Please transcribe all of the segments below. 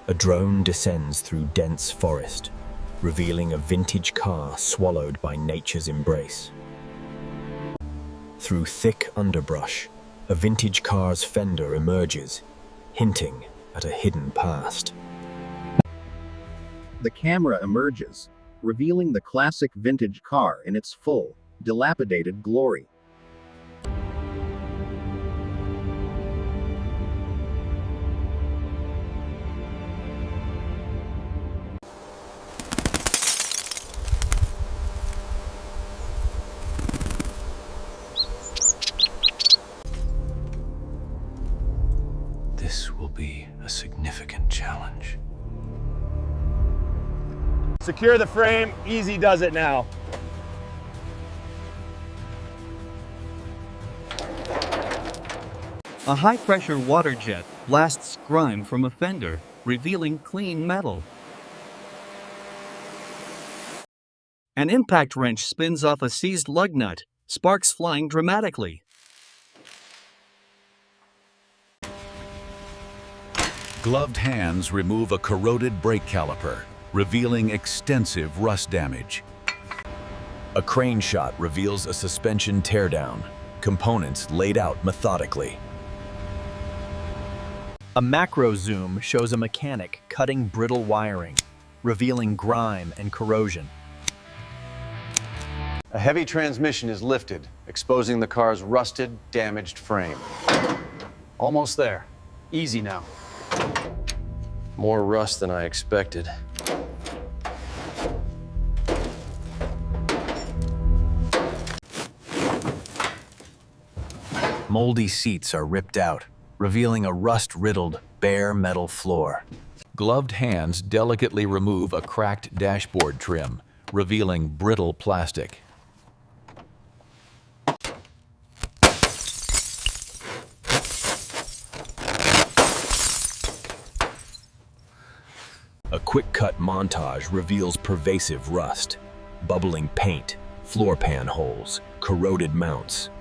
A drone descends through dense forest, revealing a vintage car swallowed by nature's embrace. Through thick underbrush, a vintage car's fender emerges, hinting at a hidden past. The camera emerges, revealing the classic vintage car in its full, dilapidated glory. This will be a significant challenge. Secure the frame, easy does it now. A high-pressure water jet blasts grime from a fender, revealing clean metal. An impact wrench spins off a seized lug nut, sparks flying dramatically. Gloved hands remove a corroded brake caliper, revealing extensive rust damage. A crane shot reveals a suspension teardown, components laid out methodically. A macro zoom shows a mechanic cutting brittle wiring, revealing grime and corrosion. A heavy transmission is lifted, exposing the car's rusted, damaged frame. Almost there. Easy now. More rust than I expected. Moldy seats are ripped out, revealing a rust-riddled, bare metal floor. Gloved hands delicately remove a cracked dashboard trim, revealing brittle plastic. A quick-cut montage reveals pervasive rust, bubbling paint, floor pan holes, corroded mounts.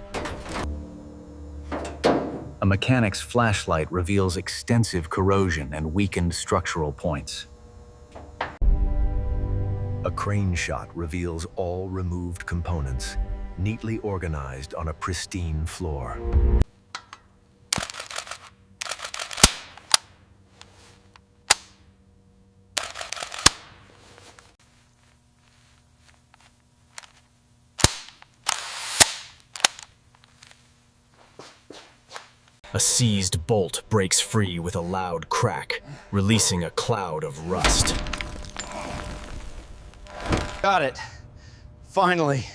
A mechanic's flashlight reveals extensive corrosion and weakened structural points. A crane shot reveals all removed components, neatly organized on a pristine floor. A seized bolt breaks free with a loud crack, releasing a cloud of rust. Got it. Finally.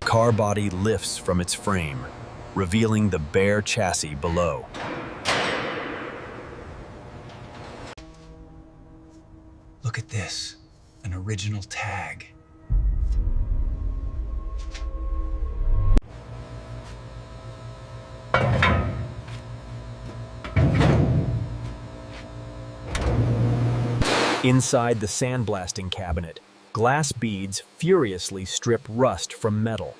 Car body lifts from its frame, revealing the bare chassis below. Look at this, an original tag. Inside the sandblasting cabinet, glass beads furiously strip rust from metal.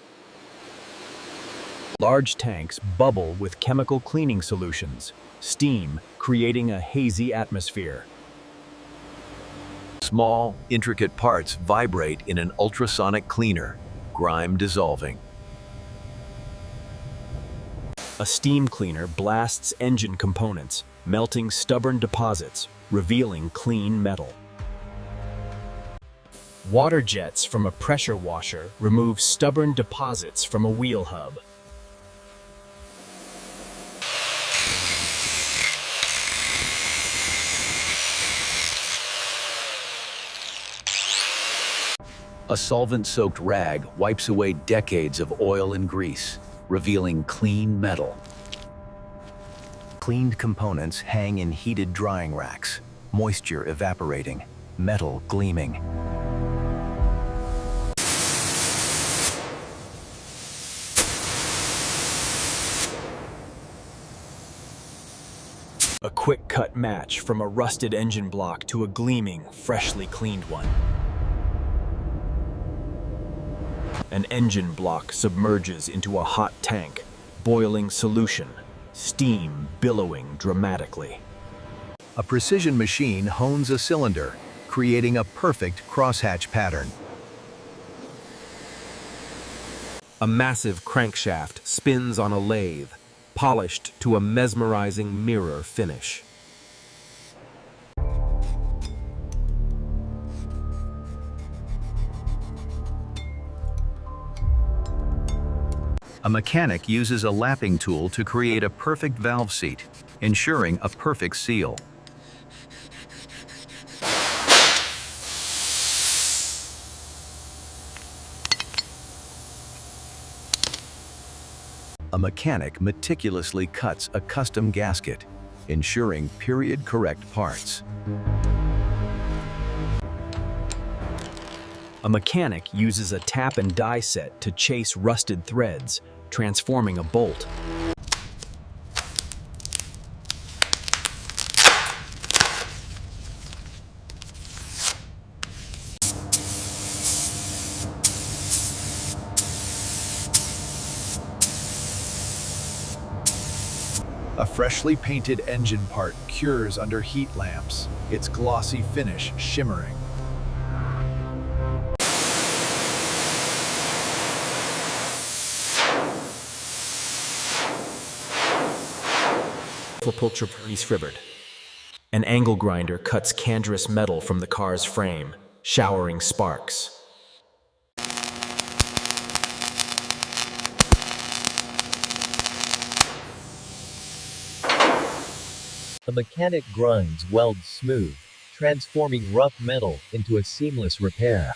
Large tanks bubble with chemical cleaning solutions, steam creating a hazy atmosphere. Small, intricate parts vibrate in an ultrasonic cleaner, grime dissolving. A steam cleaner blasts engine components, melting stubborn deposits, revealing clean metal. Water jets from a pressure washer remove stubborn deposits from a wheel hub. A solvent-soaked rag wipes away decades of oil and grease, revealing clean metal. Cleaned components hang in heated drying racks, moisture evaporating, metal gleaming. A quick cut match from a rusted engine block to a gleaming, freshly cleaned one. An engine block submerges into a hot tank, boiling solution, steam billowing dramatically. A precision machine hones a cylinder, creating a perfect crosshatch pattern. A massive crankshaft spins on a lathe, polished to a mesmerizing mirror finish. A mechanic uses a lapping tool to create a perfect valve seat, ensuring a perfect seal. A mechanic meticulously cuts a custom gasket, ensuring period-correct parts. A mechanic uses a tap and die set to chase rusted threads, transforming a bolt. A freshly painted engine part cures under heat lamps, its glossy finish shimmering. An angle grinder cuts canderous metal from the car's frame, showering sparks. A mechanic grinds welds smooth, transforming rough metal into a seamless repair.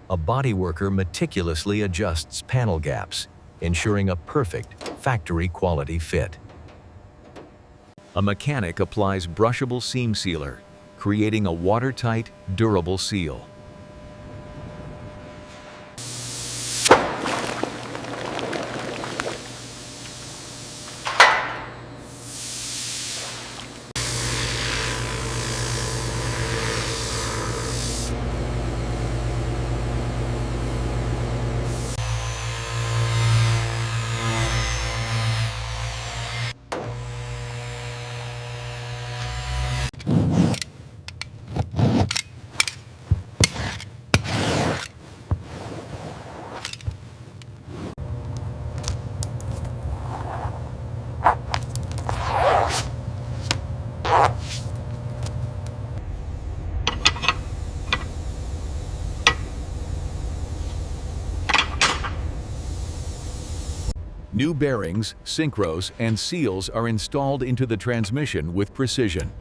A bodyworker meticulously adjusts panel gaps, ensuring a perfect, factory-quality fit. A mechanic applies brushable seam sealer, creating a watertight, durable seal. New bearings, synchros, and seals are installed into the transmission with precision.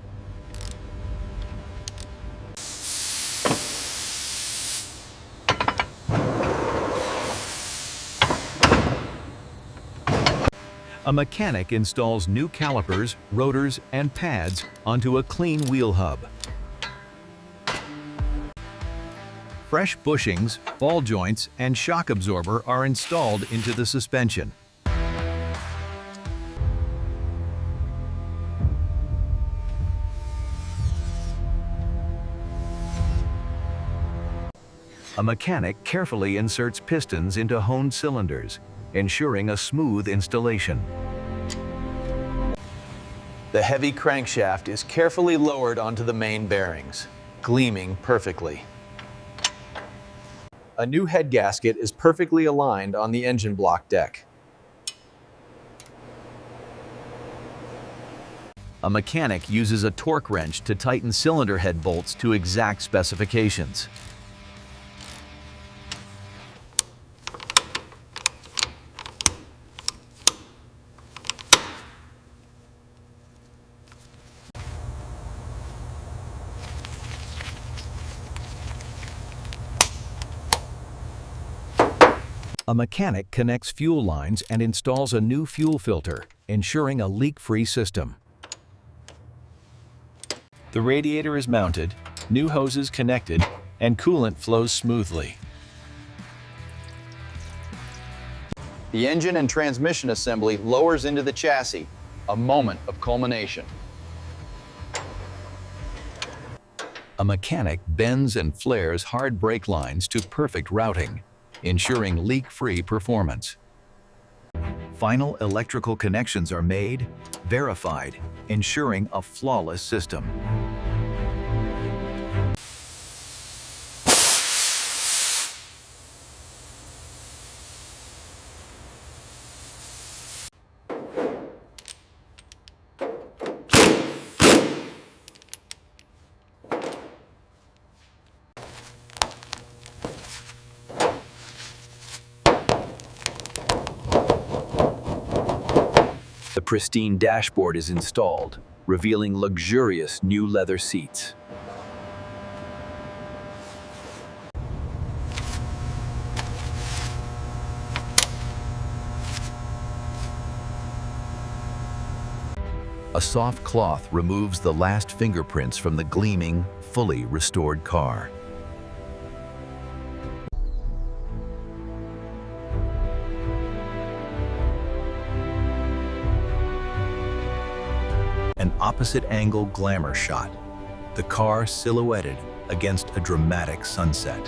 A mechanic installs new calipers, rotors, and pads onto a clean wheel hub. Fresh bushings, ball joints, and shock absorber are installed into the suspension. A mechanic carefully inserts pistons into honed cylinders, ensuring a smooth installation. The heavy crankshaft is carefully lowered onto the main bearings, gleaming perfectly. A new head gasket is perfectly aligned on the engine block deck. A mechanic uses a torque wrench to tighten cylinder head bolts to exact specifications. A mechanic connects fuel lines and installs a new fuel filter, ensuring a leak-free system. The radiator is mounted, new hoses connected, and coolant flows smoothly. The engine and transmission assembly lowers into the chassis, a moment of culmination. A mechanic bends and flares hard brake lines to perfect routing, ensuring leak-free performance. Final electrical connections are made, verified, ensuring a flawless system. The pristine dashboard is installed, revealing luxurious new leather seats. A soft cloth removes the last fingerprints from the gleaming, fully restored car. An opposite-angle glamour shot, the car silhouetted against a dramatic sunset.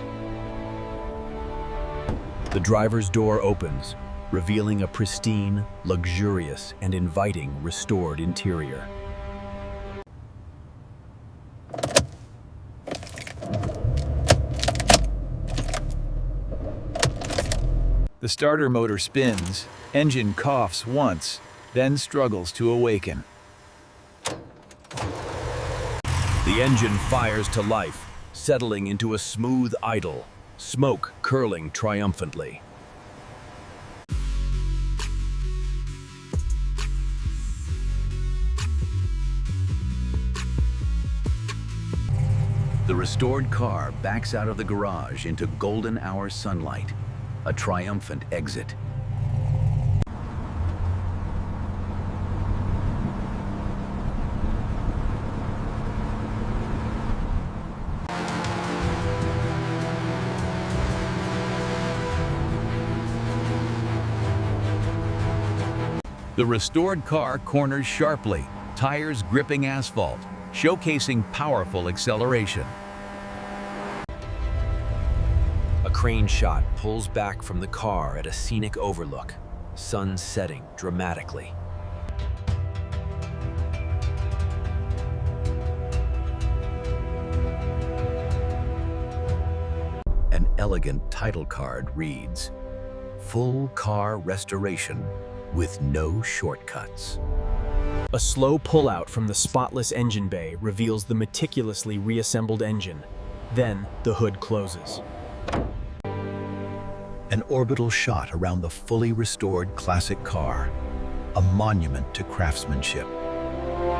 The driver's door opens, revealing a pristine, luxurious, and inviting restored interior. The starter motor spins, engine coughs once, then struggles to awaken. The engine fires to life, settling into a smooth idle, smoke curling triumphantly. The restored car backs out of the garage into golden hour sunlight, a triumphant exit. The restored car corners sharply, tires gripping asphalt, showcasing powerful acceleration. A crane shot pulls back from the car at a scenic overlook, sun setting dramatically. An elegant title card reads, "Full car restoration with no shortcuts." A slow pullout from the spotless engine bay reveals the meticulously reassembled engine. Then the hood closes. An orbital shot around the fully restored classic car, a monument to craftsmanship.